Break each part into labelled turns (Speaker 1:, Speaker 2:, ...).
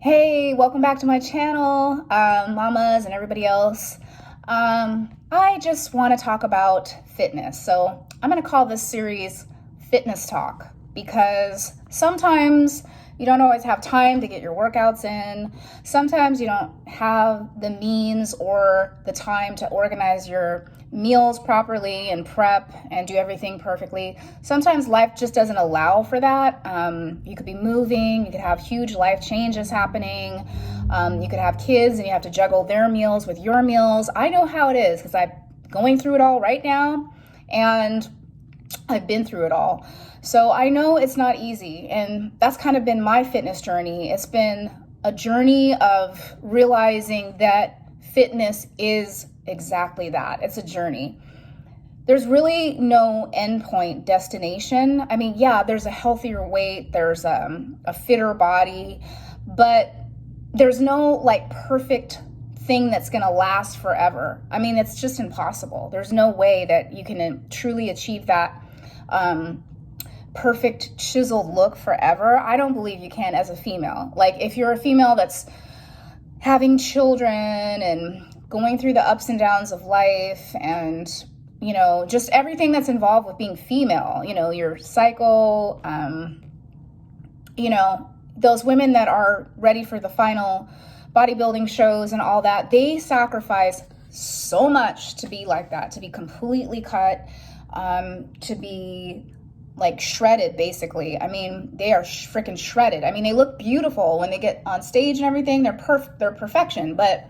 Speaker 1: Hey, welcome back to my channel, mamas and everybody else. I just want to talk about fitness. So I'm going to call this series Fitness Talk because sometimes you don't always have time to get your workouts in. Sometimes you don't have the means or the time to organize your meals properly and prep and do everything perfectly. Sometimes life just doesn't allow for that. You could be moving, you could have huge life changes happening. You could have kids and you have to juggle their meals with your meals. I know how it is because I'm going through it all right now and I've been through it all. So I know it's not easy, and that's kind of been my fitness journey. It's been a journey of realizing that fitness is exactly that. It's a journey. There's really no endpoint destination. I mean, yeah, there's a healthier weight, there's a fitter body, but there's no like perfect thing that's going to last forever. I mean, it's just impossible. There's no way that you can truly achieve that perfect chiseled look forever. I don't believe you can as a female. Like if you're a female that's having children and going through the ups and downs of life and, you know, just everything that's involved with being female, you know, your cycle, you know, those women that are ready for the final bodybuilding shows and all that, they sacrifice so much to be like that, to be completely cut, to be like shredded, basically. I mean, they are freaking shredded. I mean, they look beautiful when they get on stage and everything. They're perfection, but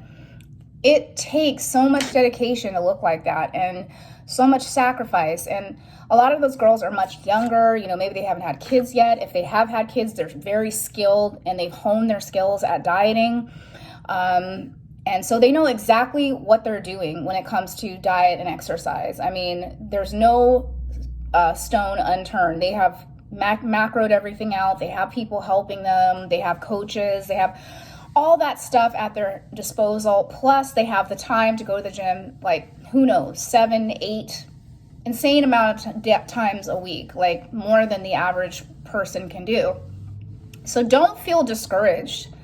Speaker 1: it takes so much dedication to look like that and so much sacrifice. And a lot of those girls are much younger. You know, maybe they haven't had kids yet. If they have had kids, they're very skilled and they've honed their skills at dieting. And so they know exactly what they're doing when it comes to diet and exercise. I mean, there's no stone unturned. They have macroed everything out. They have people helping them. They have coaches. They have all that stuff at their disposal. Plus they have the time to go to the gym, like who knows, 7, 8, insane amount of times a week, like more than the average person can do. So don't feel discouraged.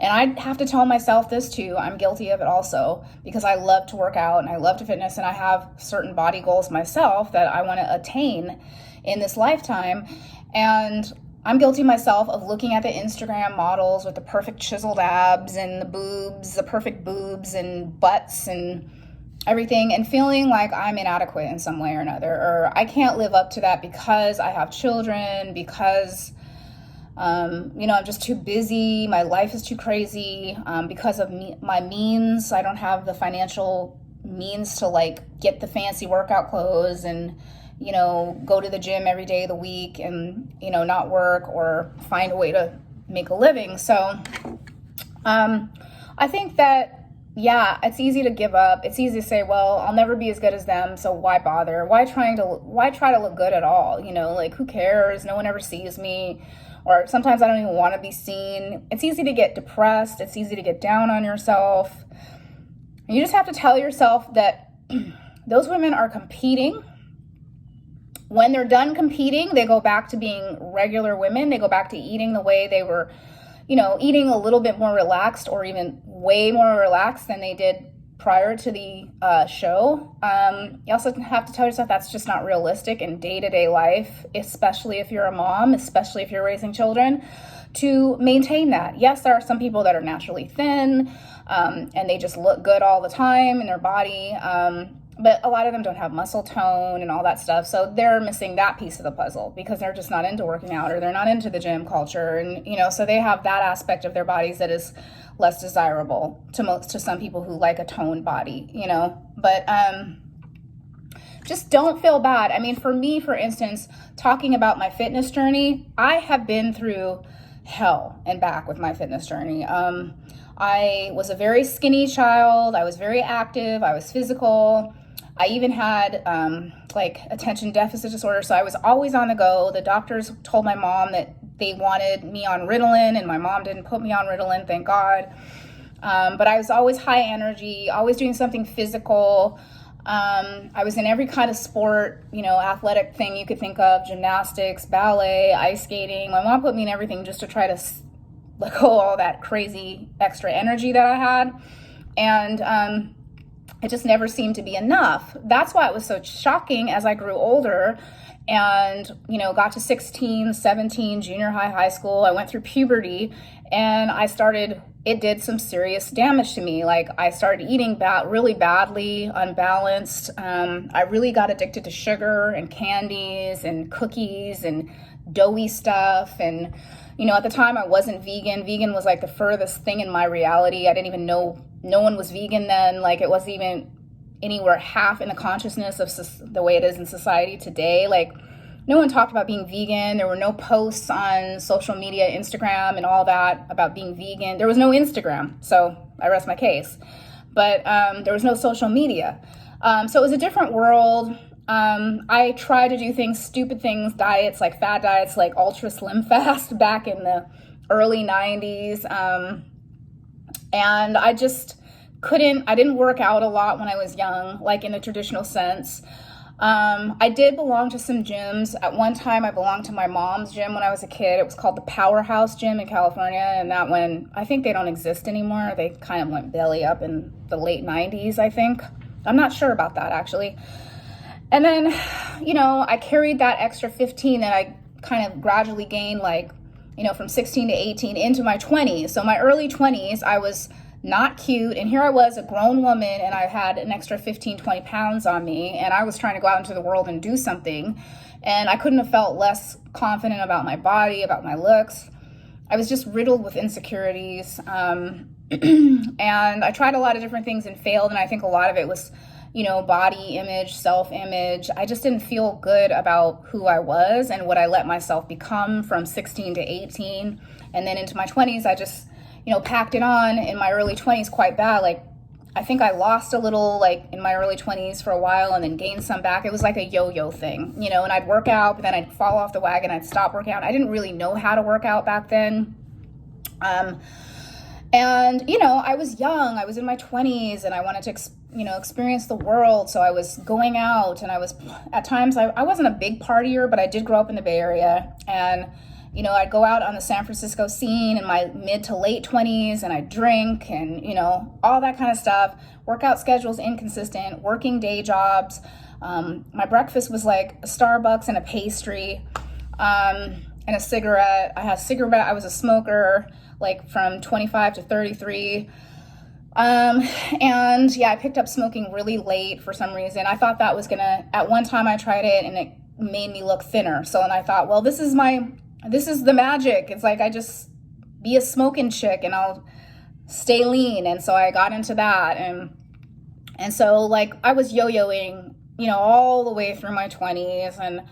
Speaker 1: And I have to tell myself this too. I'm guilty of it also because I love to work out and I love to fitness and I have certain body goals myself that I want to attain in this lifetime. And I'm guilty myself of looking at the Instagram models with the perfect chiseled abs and the boobs, the perfect boobs and butts and everything, and feeling like I'm inadequate in some way or another, or I can't live up to that because I have children, because you know, I'm just too busy. My life is too crazy because of my means. I don't have the financial means to like get the fancy workout clothes and, you know, go to the gym every day of the week and, you know, not work or find a way to make a living. So I think that, yeah, it's easy to give up. It's easy to say, well, I'll never be as good as them, so why bother? Why try to look good at all? You know, like who cares? No one ever sees me. Or sometimes I don't even want to be seen. It's easy to get depressed. It's easy to get down on yourself. And you just have to tell yourself that those women are competing. When they're done competing, they go back to being regular women. They go back to eating the way they were, you know, eating a little bit more relaxed or even way more relaxed than they did prior to the show. You also have to tell yourself that's just not realistic in day-to-day life, especially if you're a mom, especially if you're raising children, to maintain that. Yes, there are some people that are naturally thin and they just look good all the time in their body, but a lot of them don't have muscle tone and all that stuff, so they're missing that piece of the puzzle because they're just not into working out or they're not into the gym culture, and you know, so they have that aspect of their bodies that is less desirable to some people who like a toned body, you know. But just don't feel bad. I mean, for me, for instance, talking about my fitness journey, I have been through hell and back with my fitness journey. I was a very skinny child. I was very active. I was physical. I even had like attention deficit disorder, so I was always on the go. The doctors told my mom that they wanted me on Ritalin, and my mom didn't put me on Ritalin, thank God. But I was always high energy, always doing something physical. I was in every kind of sport, you know, athletic thing you could think of, gymnastics, ballet, ice skating. My mom put me in everything just to try to let go of all that crazy extra energy that I had. And it just never seemed to be enough. That's why it was so shocking as I grew older and, got to 16, 17, junior high school. I went through puberty and it did some serious damage to me. Like, I started eating really badly, unbalanced. I really got addicted to sugar and candies and cookies and doughy stuff. And, at the time I wasn't vegan. Vegan was like the furthest thing in my reality. I didn't even know no one was vegan then. Like, it wasn't even anywhere half in the consciousness of the way it is in society today. Like, no one talked about being vegan. There were no posts on social media, Instagram and all that about being vegan. There was no Instagram, so I rest my case. But there was no social media. So it was a different world. I tried to do stupid things, diets, like fad diets, like Ultra Slim Fast back in the early 90s. And I just I didn't work out a lot when I was young, like in the traditional sense. I did belong to some gyms. At one time, I belonged to my mom's gym when I was a kid. It was called the Powerhouse Gym in California. And that one, I think they don't exist anymore. They kind of went belly up in the late 90s, I think. I'm not sure about that, actually. And then, I carried that extra 15 that I kind of gradually gained, from 16 to 18 into my 20s. So my early 20s, I was not cute. And here I was, a grown woman, and I had an extra 15, 20 pounds on me. And I was trying to go out into the world and do something. And I couldn't have felt less confident about my body, about my looks. I was just riddled with insecurities. And I tried a lot of different things and failed. And I think a lot of it was, body image, self-image. I just didn't feel good about who I was and what I let myself become from 16 to 18. And then into my 20s, I just, packed it on in my early 20s quite bad. Like, I think I lost a little, in my early 20s for a while and then gained some back. It was like a yo-yo thing, and I'd work out, but then I'd fall off the wagon. I'd stop working out. I didn't really know how to work out back then. And, I was young. I was in my 20s and I wanted to, experience the world. So I was going out and at times, I wasn't a big partier, but I did grow up in the Bay Area. And, I'd go out on the San Francisco scene in my mid to late 20s and I'd drink and, all that kind of stuff. Workout schedules inconsistent, working day jobs. My breakfast was like a Starbucks and a pastry and a cigarette. I was a smoker, from 25 to 33. And yeah, I picked up smoking really late for some reason. I thought that was at one time I tried it and it made me look thinner. So, and I thought, well, this is the magic. It's like, I just be a smoking chick and I'll stay lean. And so I got into that. And so I was yo-yoing, all the way through my 20s and,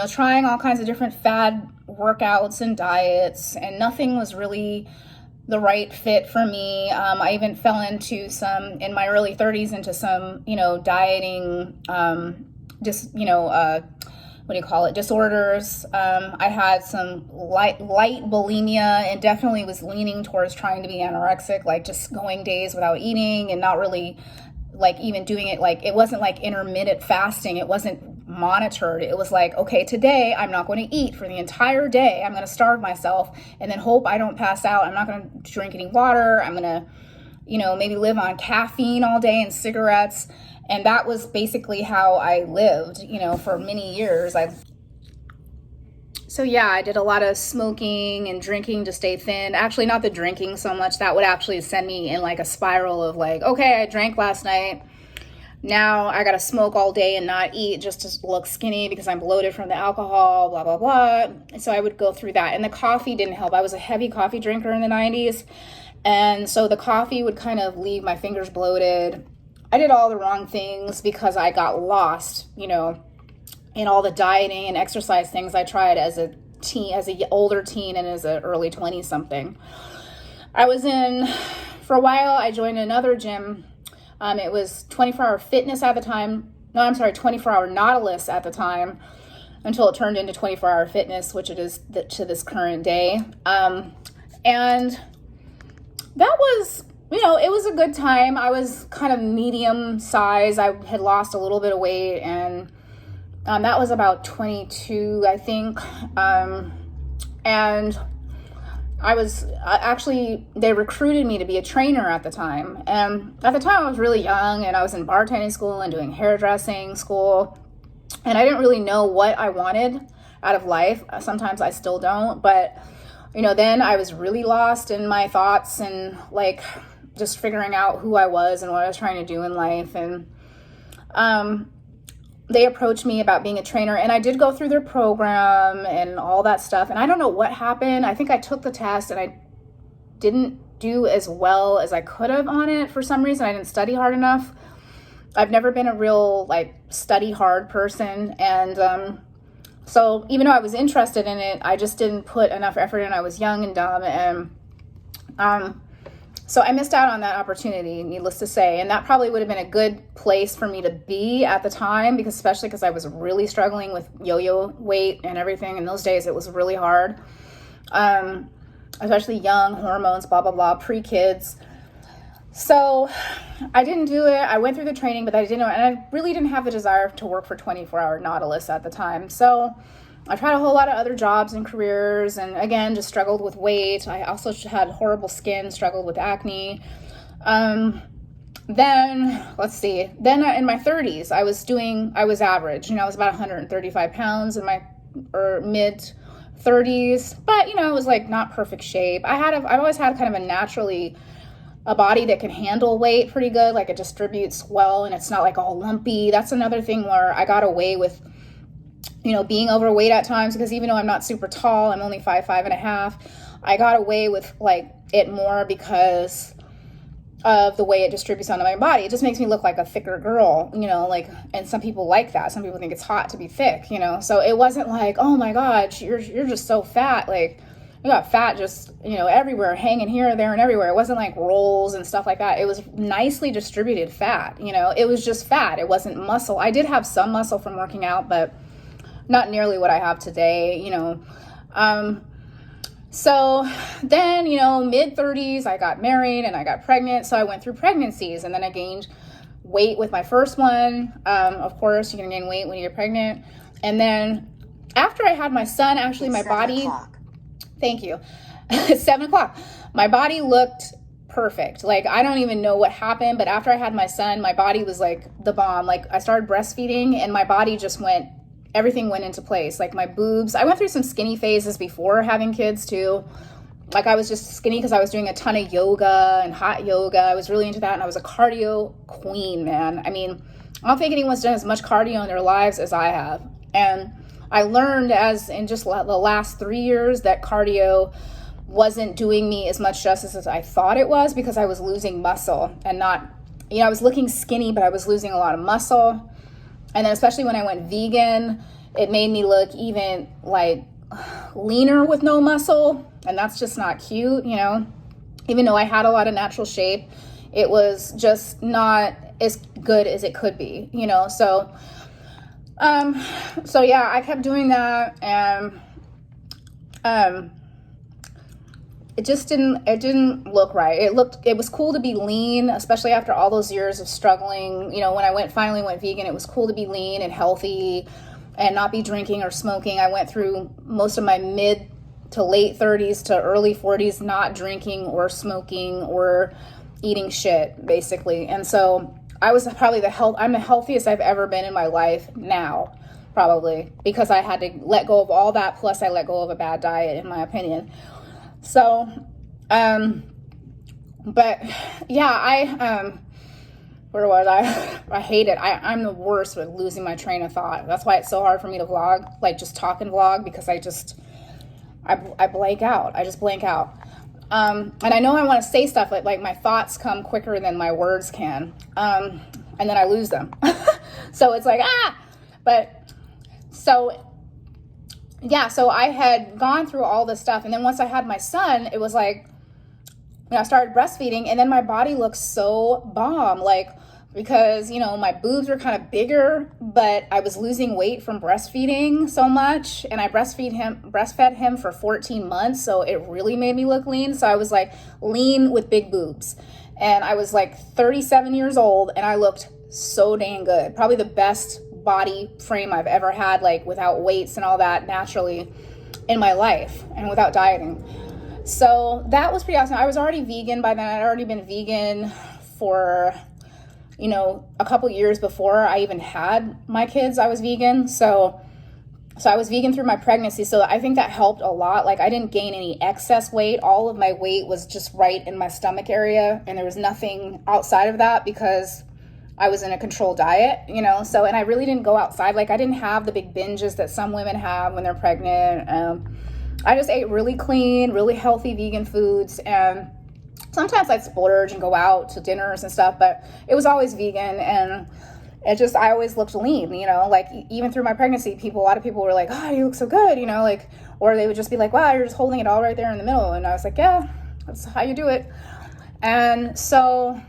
Speaker 1: trying all kinds of different fad workouts and diets, and nothing was really the right fit for me. I even fell into in my early 30s, into some, dieting, disorders. I had some light bulimia and definitely was leaning towards trying to be anorexic, just going days without eating and not really even doing it. It wasn't intermittent fasting. It wasn't monitored. It was okay, today I'm not going to eat for the entire day. I'm going to starve myself and then hope I don't pass out. I'm not going to drink any water. I'm going to, maybe live on caffeine all day and cigarettes. And that was basically how I lived, for many years. So yeah, I did a lot of smoking and drinking to stay thin. Actually, not the drinking so much. That would actually send me in a spiral of okay, I drank last night. Now I got to smoke all day and not eat just to look skinny because I'm bloated from the alcohol, blah, blah, blah. And so I would go through that. And the coffee didn't help. I was a heavy coffee drinker in the 90s. And so the coffee would kind of leave my fingers bloated. I did all the wrong things because I got lost, in all the dieting and exercise things I tried as a teen, as an older teen and as an early 20 something. For a while, I joined another gym. It was 24-hour fitness at the time. No, I'm sorry, 24-hour Nautilus at the time, until it turned into 24-hour fitness, which it is to this current day. And that was, it was a good time. I was kind of medium size. I had lost a little bit of weight, and that was about 22, I think. And they recruited me to be a trainer at the time. And at the time I was really young, and I was in bartending school and doing hairdressing school. And I didn't really know what I wanted out of life. Sometimes I still don't, but then I was really lost in my thoughts and like just figuring out who I was and what I was trying to do in life. And they approached me about being a trainer, and I did go through their program and all that stuff. And I don't know what happened. I think I took the test and I didn't do as well as I could have on it for some reason. I didn't study hard enough. I've never been a real like study hard person. And so even though I was interested in it, I just didn't put enough effort in. I was young and dumb. And so I missed out on that opportunity, needless to say. And that probably would have been a good place for me to be at the time, especially because I was really struggling with yo-yo weight and everything. In those days, it was really hard. Especially young, hormones, blah, blah, blah, pre-kids. So I didn't do it. I went through the training, but I didn't know. And I really didn't have the desire to work for 24-hour Nautilus at the time. So I tried a whole lot of other jobs and careers, and again, just struggled with weight. I also had horrible skin, struggled with acne. Then in my 30s, I was average. I was about 135 pounds in my mid 30s, but it was like not perfect shape. I've always had kind of a body that can handle weight pretty good. Like it distributes well, and it's not like all lumpy. That's another thing where I got away with being overweight at times, because even though I'm not super tall, I'm only 5'5.5", I got away with like it more because of the way it distributes onto my body. It just makes me look like a thicker girl, and some people like that. Some people think it's hot to be thick, so it wasn't like, oh my God, you're just so fat. Like you got fat just, everywhere, hanging here, there, and everywhere. It wasn't like rolls and stuff like that. It was nicely distributed fat, it was just fat. It wasn't muscle. I did have some muscle from working out, but not nearly what I have today, So then, mid 30s, I got married and I got pregnant. So I went through pregnancies, and then I gained weight with my first one. Of course, you're going to gain weight when you're pregnant. And then after I had my son, actually my body, thank you. It's 7:00. My body looked perfect. Like, I don't even know what happened, but after I had my son, my body was like the bomb. Like I started breastfeeding and my body just everything went into place. Like my boobs, I went through some skinny phases before having kids too. Like I was just skinny because I was doing a ton of yoga and hot yoga. I was really into that, and I was a cardio queen, man. I mean, I don't think anyone's done as much cardio in their lives as I have. And I learned in just the last 3 years that cardio wasn't doing me as much justice as I thought it was, because I was losing muscle and not, I was looking skinny, but I was losing a lot of muscle. And then especially when I went vegan, it made me look even like leaner with no muscle. And that's just not cute, Even though I had a lot of natural shape, it was just not as good as it could be, So, yeah, I kept doing that, and it didn't look right. It was cool to be lean, especially after all those years of struggling. When I finally went vegan, it was cool to be lean and healthy and not be drinking or smoking. I went through most of my mid to late 30s to early 40s not drinking or smoking or eating shit, basically. And so I was probably I'm the healthiest I've ever been in my life now, probably, because I had to let go of all that, plus I let go of a bad diet, in my opinion. So, but yeah, where was I? I hate it. I'm the worst with losing my train of thought. That's why it's so hard for me to vlog, like just talk and vlog, because I blank out. I just blank out. And I know I want to say stuff, but like my thoughts come quicker than my words can. And then I lose them. So it's like, but so yeah, so I had gone through all this stuff. And then once I had my son, it was like, I started breastfeeding, and then my body looked so bomb, like, because, my boobs were kind of bigger, but I was losing weight from breastfeeding so much. And I breastfed him for 14 months. So it really made me look lean. So I was like lean with big boobs, and I was like 37 years old, and I looked so dang good. Probably the best body frame I've ever had, like without weights and all that, naturally, in my life, and without dieting. So that was pretty awesome. I was already vegan by then. I'd already been vegan for, a couple years before I even had my kids. I was vegan. So I was vegan through my pregnancy. So I think that helped a lot. Like, I didn't gain any excess weight. All of my weight was just right in my stomach area. And there was nothing outside of that because I was in a controlled diet, So, and I really didn't go outside. Like, I didn't have the big binges that some women have when they're pregnant. I just ate really clean, really healthy vegan foods. And sometimes I'd splurge and go out to dinners and stuff, but it was always vegan. And I always looked lean, like even through my pregnancy, a lot of people were like, oh, you look so good, or they would just be like, wow, you're just holding it all right there in the middle. And I was like, yeah, that's how you do it. And so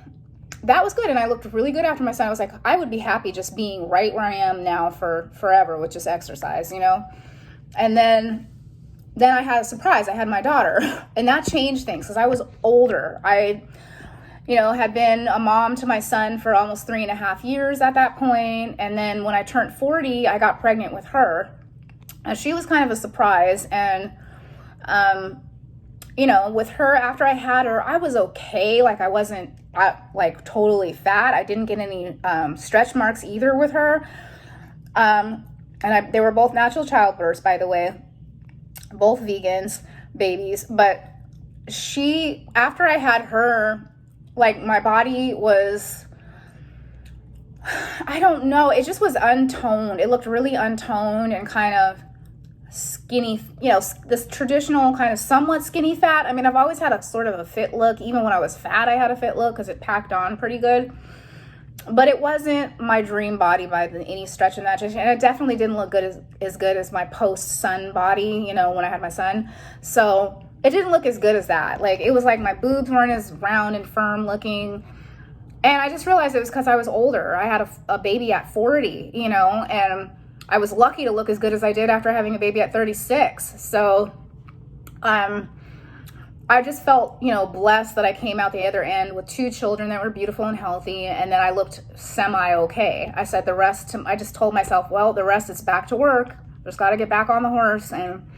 Speaker 1: that was good. And I looked really good after my son. I was like, I would be happy just being right where I am now for forever with just exercise, And then I had a surprise. I had my daughter, and that changed things because I was older. I had been a mom to my son for almost 3.5 years at that point. And then when I turned 40, I got pregnant with her. And she was kind of a surprise. And, with her, after I had her, I was okay. Like, I wasn't totally fat. I didn't get any stretch marks either with her. They were both natural childbirths, by the way, both vegans, babies. But after I had her, like, my body was, I don't know, it just was untoned. It looked really untoned and kind of skinny, this traditional kind of somewhat skinny fat. I mean, I've always had a sort of a fit look. Even when I was fat, I had a fit look because it packed on pretty good. But it wasn't my dream body by any stretch of that. And it definitely didn't look as good as my post-son body, when I had my son. So it didn't look as good as that. Like, it was like my boobs weren't as round and firm looking. And I just realized it was because I was older. I had a baby at 40, and I was lucky to look as good as I did after having a baby at 36. So I just felt, blessed that I came out the other end with 2 children that were beautiful and healthy. And then I looked semi-okay. I said I just told myself, well, the rest is back to work. Just got to get back on the horse and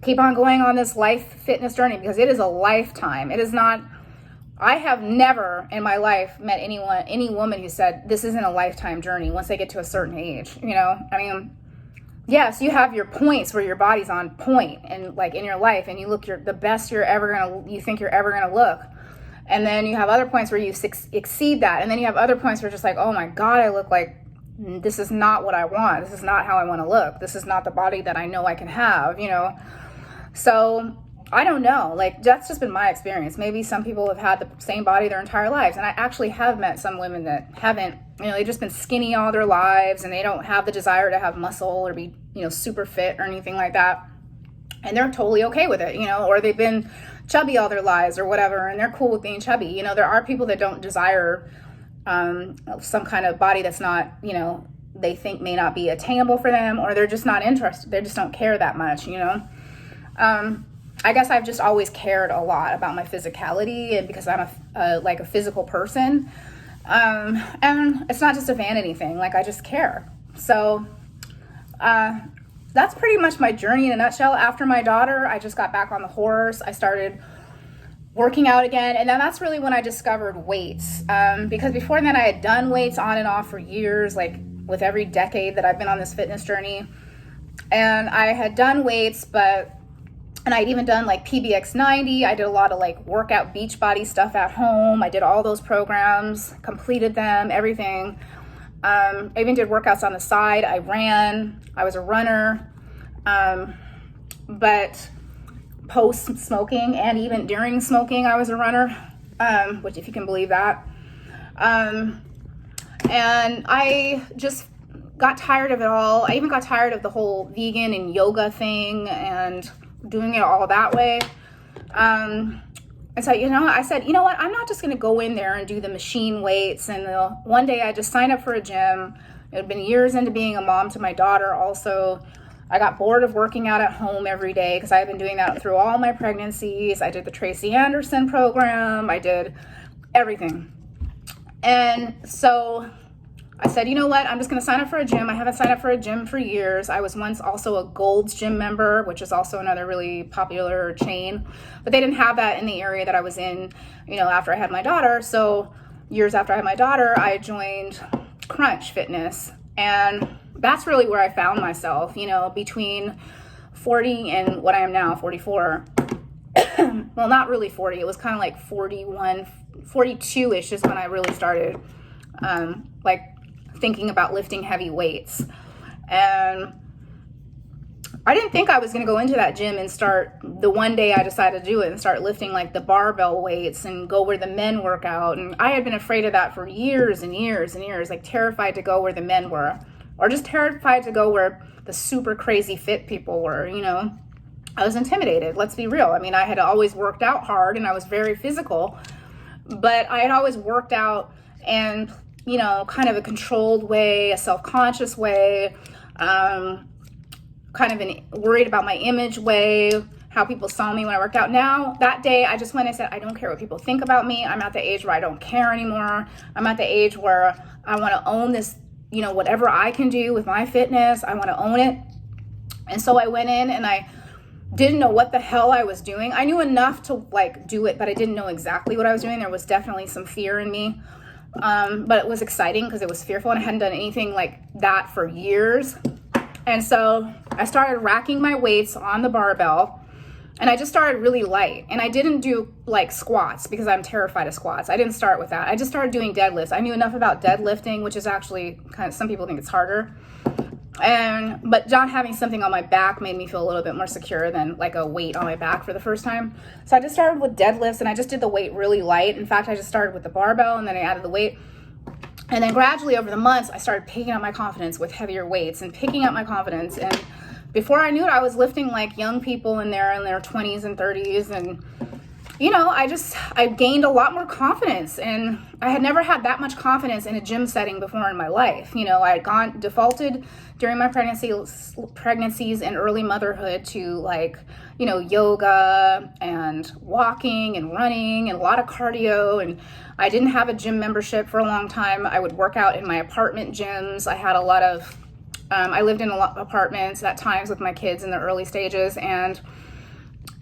Speaker 1: keep on going on this life fitness journey, because it is a lifetime. It is not, I have never in my life met any woman who said this isn't a lifetime journey once they get to a certain age. I mean, yes, you have your points where your body's on point and like in your life, and you look the best you think you're ever gonna look. And then you have other points where you exceed that. And then you have other points where just like, oh my God, I look like, this is not what I want. This is not how I want to look. This is not the body that I know I can have, So I don't know, like, that's just been my experience. Maybe some people have had the same body their entire lives. And I actually have met some women that haven't, they've just been skinny all their lives, and they don't have the desire to have muscle or be, super fit or anything like that. And they're totally okay with it, or they've been chubby all their lives or whatever, and they're cool with being chubby. There are people that don't desire some kind of body that's not, they think may not be attainable for them, or they're just not interested. They just don't care that much, I guess I've just always cared a lot about my physicality, and because I'm a physical person, and it's not just a vanity thing. Like, I just care. So that's pretty much my journey in a nutshell. After my daughter, I just got back on the horse. I started working out again, and then that's really when I discovered weights, because before then I had done weights on and off for years, like with every decade that I've been on this fitness journey. And I had done weights, and I'd even done like PBX 90. I did a lot of like workout beach body stuff at home. I did all those programs, completed them, everything. I even did workouts on the side. I ran. I was a runner. But post smoking and even during smoking, I was a runner, which, if you can believe that. And I just got tired of it all. I even got tired of the whole vegan and yoga thing and doing it all that way. And so, I said, you know what? I'm not just going to go in there and do the machine weights. And one day I just signed up for a gym. It had been years into being a mom to my daughter also. I got bored of working out at home every day because I had been doing that through all my pregnancies. I did the Tracy Anderson program. I did everything. And so I said, you know what, I'm just going to sign up for a gym. I haven't signed up for a gym for years. I was once also a Gold's Gym member, which is also another really popular chain, but they didn't have that in the area that I was in, after I had my daughter. So years after I had my daughter, I joined Crunch Fitness, and that's really where I found myself, between 40 and what I am now, 44. Well, not really 40. It was kind of like 41, 42-ish is when I really started, thinking about lifting heavy weights. And I didn't think I was going to go into that gym and start, the one day I decided to do it and start lifting like the barbell weights and go where the men work out. And I had been afraid of that for years and years and years, like terrified to go where the men were, or just terrified to go where the super crazy fit people were, I was intimidated. Let's be real. I mean, I had always worked out hard and I was very physical, but I had always worked out and kind of a controlled way, a self-conscious way, kind of worried about my image way, how people saw me when I worked out. Now, that day, I just went and said, I don't care what people think about me. I'm at the age where I don't care anymore. I'm at the age where I want to own this, whatever I can do with my fitness, I want to own it. And so I went in and I didn't know what the hell I was doing. I knew enough to do it, but I didn't know exactly what I was doing. There was definitely some fear in me. But it was exciting because it was fearful and I hadn't done anything like that for years. And so I started racking my weights on the barbell and I just started really light. And I didn't do like squats because I'm terrified of squats. I didn't start with that. I just started doing deadlifts. I knew enough about deadlifting, which is actually kind of, some people think it's harder. But not having something on my back made me feel a little bit more secure than like a weight on my back for the first time. So I just started with deadlifts and I just did the weight really light. In fact, I just started with the barbell and then I added the weight. And then gradually over the months, I started picking up my confidence with heavier weights and picking up my confidence. And before I knew it, I was lifting like young people in their 20s and 30s. And, I gained a lot more confidence, and I had never had that much confidence in a gym setting before in my life. I had defaulted during my pregnancies and early motherhood to yoga and walking and running and a lot of cardio. And I didn't have a gym membership for a long time. I would work out in my apartment gyms. I had a lot of, I lived in a lot of apartments at times with my kids in the early stages. And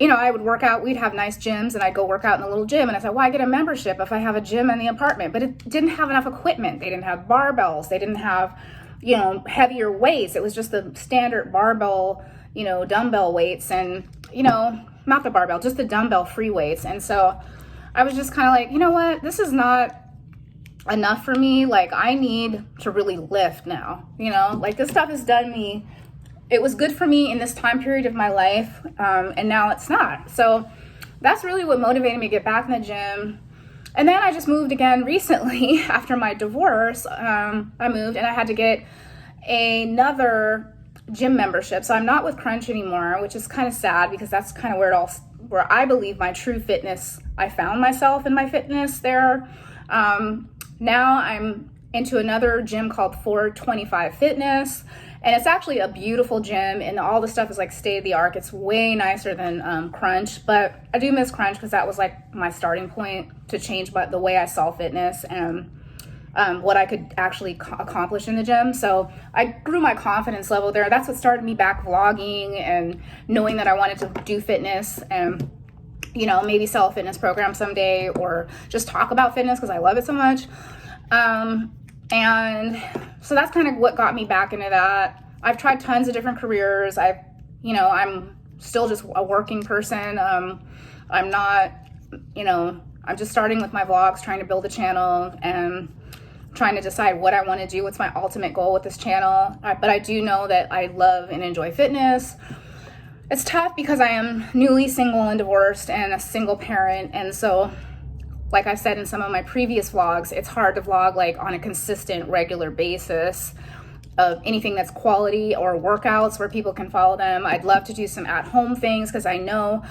Speaker 1: I would work out, we'd have nice gyms and I'd go work out in a little gym. And I said, why get a membership if I have a gym in the apartment? But it didn't have enough equipment. They didn't have barbells. They didn't have, heavier weights. It was just the standard barbell, dumbbell weights and, not the barbell, just the dumbbell free weights. And so I was just kind of like, you know what, this is not enough for me. Like I need to really lift now, this stuff has done me. It was good for me in this time period of my life, and now it's not. So that's really what motivated me to get back in the gym. And then I just moved again recently after my divorce. I moved and I had to get another gym membership. So I'm not with Crunch anymore, which is kind of sad because that's kind of where I believe my true fitness, I found myself in my fitness there. Now I'm into another gym called 425 Fitness. And it's actually a beautiful gym and all the stuff is like state of the art. It's way nicer than Crunch, but I do miss Crunch because that was like my starting point to change the way I saw fitness and what I could actually accomplish in the gym. So I grew my confidence level there. That's what started me back vlogging and knowing that I wanted to do fitness and, maybe sell a fitness program someday or just talk about fitness because I love it so much. And so that's kind of what got me back into that. I've tried tons of different careers. I'm still just a working person. I'm not, I'm just starting with my vlogs, trying to build a channel and trying to decide what I want to do. What's my ultimate goal with this channel? But I do know that I love and enjoy fitness. It's tough because I am newly single and divorced and a single parent. And so like I said in some of my previous vlogs, it's hard to vlog like on a consistent, regular basis of anything that's quality or workouts where people can follow them. I'd love to do some at-home things because I know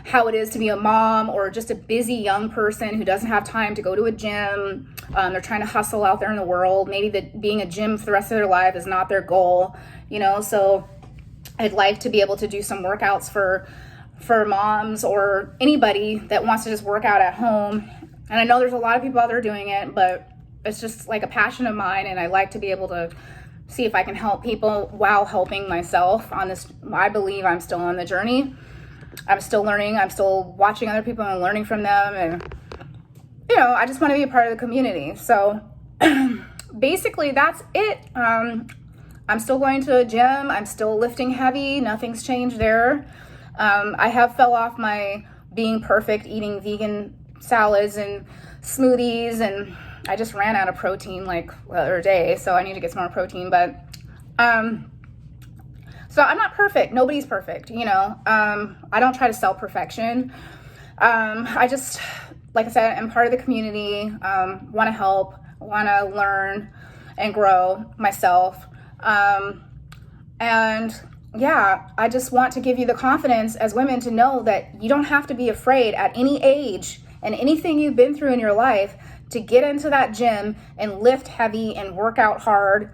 Speaker 1: how it is to be a mom or just a busy young person who doesn't have time to go to a gym. They're trying to hustle out there in the world. Maybe being a gym for the rest of their life is not their goal, so I'd like to be able to do some workouts for moms or anybody that wants to just work out at home. And I know there's a lot of people out there doing it, but it's just like a passion of mine, and I like to be able to see if I can help people while helping myself on this. I believe I'm still on the journey. I'm still learning. I'm still watching other people and learning from them. And, I just want to be a part of the community. So basically that's it. I'm still going to a gym. I'm still lifting heavy. Nothing's changed there. I have fell off my being perfect, eating vegan salads and smoothies, and I just ran out of protein like the other day, so I need to get some more protein. But so I'm not perfect. Nobody's perfect, I don't try to sell perfection. I just, like I said, I'm part of the community, want to help, want to learn and grow myself. And yeah, I just want to give you the confidence as women to know that you don't have to be afraid at any age and anything you've been through in your life to get into that gym and lift heavy and work out hard.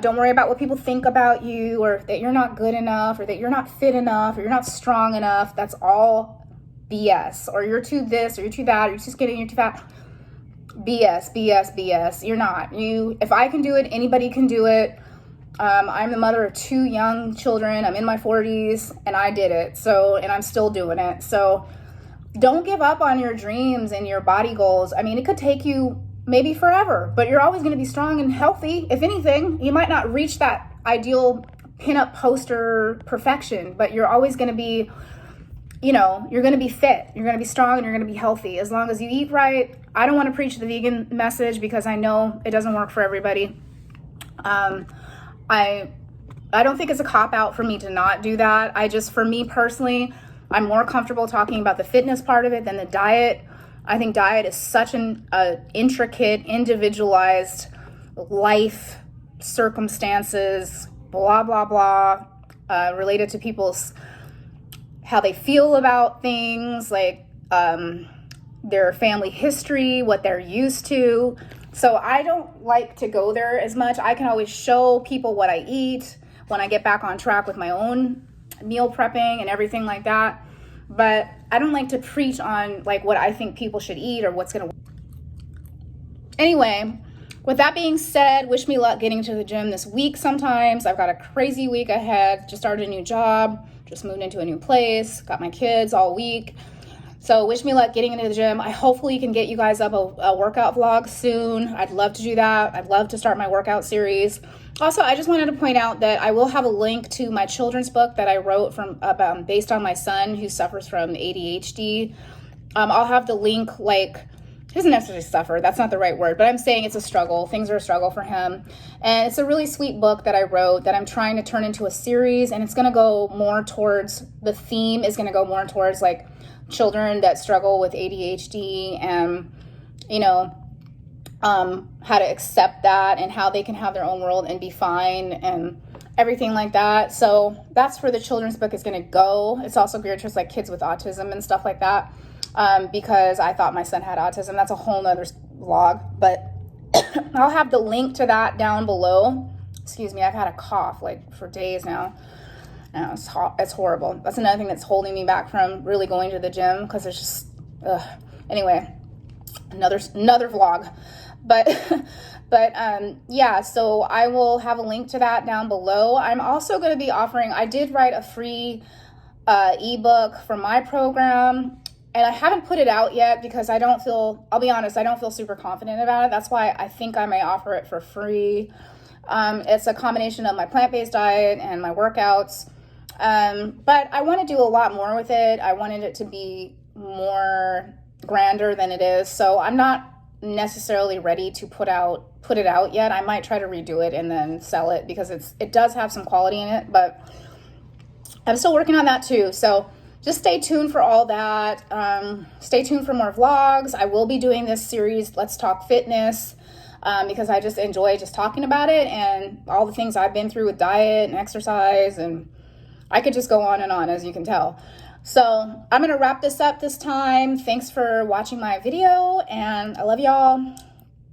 Speaker 1: Don't worry about what people think about you, or that you're not good enough, or that you're not fit enough, or you're not strong enough. That's all BS. Or you're too this, or you're too that, or you're too skinny, you're too fat. BS, BS, BS. You're not. If I can do it, anybody can do it. I'm the mother of 2 young children. I'm in my 40s, and I did it. And I'm still doing it. So don't give up on your dreams and your body goals. I mean, it could take you maybe forever, but you're always going to be strong and healthy. If anything, you might not reach that ideal pinup poster perfection, but you're always going to be, you're going to be fit, you're going to be strong, and you're going to be healthy as long as you eat right. I don't want to preach the vegan message because I know it doesn't work for everybody. I don't think it's a cop-out for me to not do that. For me personally, I'm more comfortable talking about the fitness part of it than the diet. I think diet is such an intricate, individualized life circumstances, blah, blah, blah, related to people's, how they feel about things, like their family history, what they're used to. So I don't like to go there as much. I can always show people what I eat when I get back on track with my own meal prepping and everything like that. But I don't like to preach on like what I think people should eat or what's going to work. Anyway, with that being said, wish me luck getting to the gym this week sometimes. I've got a crazy week ahead. Just started a new job, just moved into a new place, got my kids all week. So wish me luck getting into the gym. I hopefully can get you guys up a workout vlog soon. I'd love to do that. I'd love to start my workout series. Also, I just wanted to point out that I will have a link to my children's book that I wrote based on my son who suffers from ADHD. I'll have the link, he doesn't necessarily suffer, that's not the right word, but I'm saying it's a struggle. Things are a struggle for him. And it's a really sweet book that I wrote that I'm trying to turn into a series, and it's going to go more towards, the theme is going to go more towards children that struggle with ADHD and, how to accept that and how they can have their own world and be fine and everything like that. So that's where the children's book is going to go. It's also geared towards kids with autism and stuff like that, because I thought my son had autism. That's a whole nother vlog, but I'll have the link to that down below. Excuse me, I've had a cough for days now. No, it's horrible. That's another thing that's holding me back from really going to the gym, because it's just, anyway, another vlog. But yeah, so I will have a link to that down below. I'm also going to be offering, I did write a free ebook for my program, and I haven't put it out yet because I'll be honest, I don't feel super confident about it. That's why I think I may offer it for free. It's a combination of my plant-based diet and my workouts. But I want to do a lot more with it. I wanted it to be more grander than it is. So I'm not necessarily ready to put it out yet. I might try to redo it and then sell it, because it does have some quality in it, but I'm still working on that too. So just stay tuned for all that. Stay tuned for more vlogs. I will be doing this series, Let's Talk Fitness, because I just enjoy just talking about it and all the things I've been through with diet and exercise, and I could just go on and on, as you can tell. So I'm going to wrap this up this time. Thanks for watching my video, and I love y'all.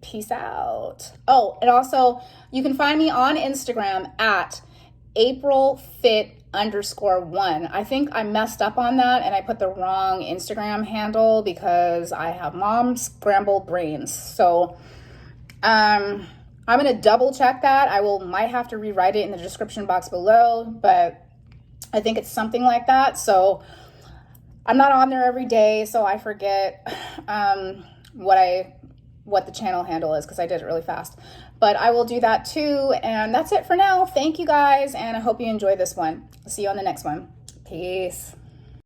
Speaker 1: Peace out. Oh, and also you can find me on Instagram at AprilFit_1. I think I messed up on that and I put the wrong Instagram handle because I have mom scrambled brains. So I'm going to double check that. Might have to rewrite it in the description box below, but I think it's something like that. So I'm not on there every day, so I forget what the channel handle is because I did it really fast. But I will do that too. And that's it for now. Thank you guys, and I hope you enjoy this one. See you on the next one. Peace.